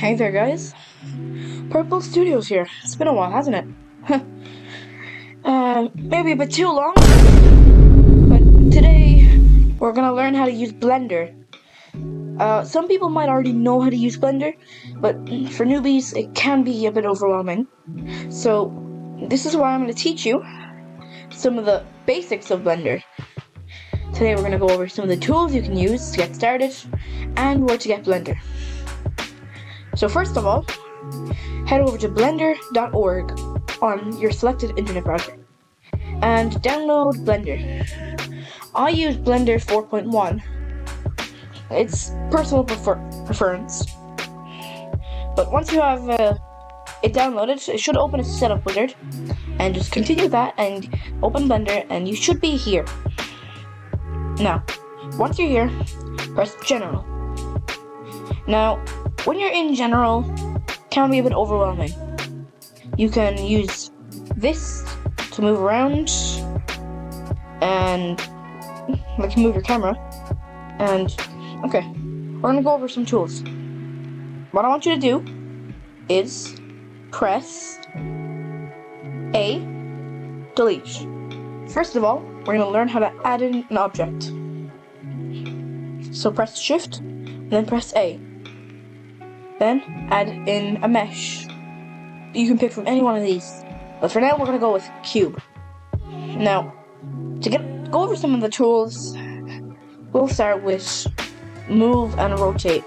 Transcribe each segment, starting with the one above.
Hey there, guys. Purple Studios here. It's been a while, hasn't it? Maybe a bit too long, but today we're gonna learn how to use Blender. Some people might already know how to use Blender, but for newbies, it can be a bit overwhelming. So, this is why I'm gonna teach you some of the basics of Blender. Today we're gonna go over some of the tools you can use to get started, and where to get Blender. So first of all, head over to blender.org on your selected internet browser and download Blender. I use Blender 4.1. It's personal preference. But once you have it downloaded, it should open a setup wizard, and just continue that and open Blender and you should be here. Now, once you're here, press General. Now, when you're in General, it can be a bit overwhelming. You can use this to move around and like move your camera. And okay, we're gonna go over some tools. What I want you to do is press A, delete. First of all, we're gonna learn how to add in an object. So press Shift, and then press A. Then add in a mesh. You can pick from any one of these, but for now we're gonna go with cube. Now, to go over some of the tools, we'll start with move and rotate.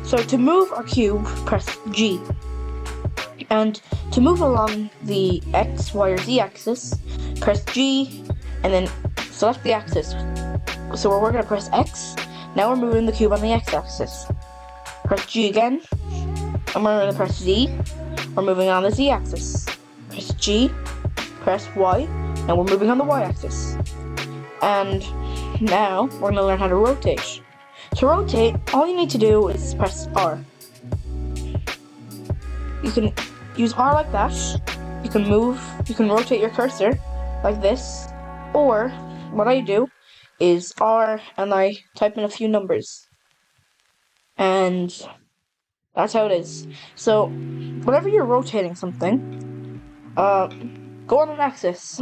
So to move our cube, press G, and to move along the X, Y, or Z axis, press G, and then select the axis. So we're gonna press X. Now we're moving the cube on the X axis. Press G again, and we're gonna press Z. We're moving on the Z axis. Press G, press Y, and we're moving on the Y axis. And now we're gonna learn how to rotate. To rotate, all you need to do is press R. You can use R like that. You can rotate your cursor like this, or what I do is R and I type in a few numbers. And that's how it is. So, whenever you're rotating something, go on an axis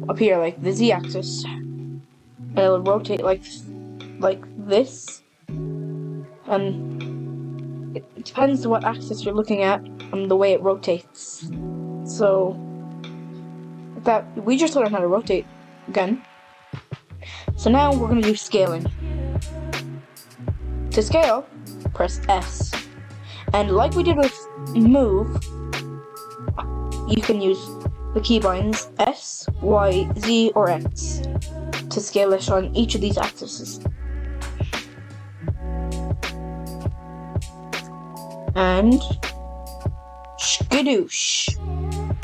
up here, like the Z axis, and it'll rotate like this. And it depends what axis you're looking at and the way it rotates. So, we just learned how to rotate again. So now we're gonna do scaling. To scale, press S. And like we did with move, you can use the keybinds S, Y, Z, or X to scale it on each of these axes. And skadoosh!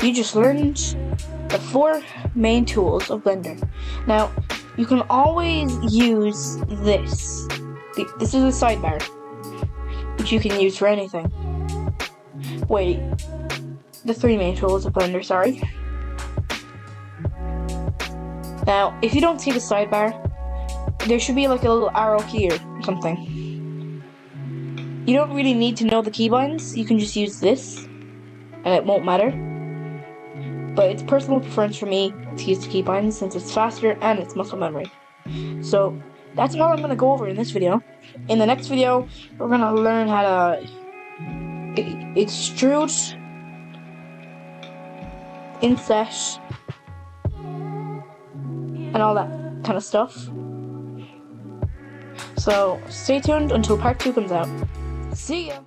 You just learned the 4 main tools of Blender. Now, you can always use this. This is a sidebar, which you can use for anything. Wait, the 3 main tools of Blender, sorry. Now, if you don't see the sidebar, there should be like a little arrow here or something. You don't really need to know the keybinds, you can just use this, and it won't matter. But it's personal preference for me to use the keybinds since it's faster and it's muscle memory. So, that's all I'm going to go over in this video. In the next video, we're going to learn how to extrude, inset, and all that kind of stuff. So, stay tuned until part 2 comes out. See ya!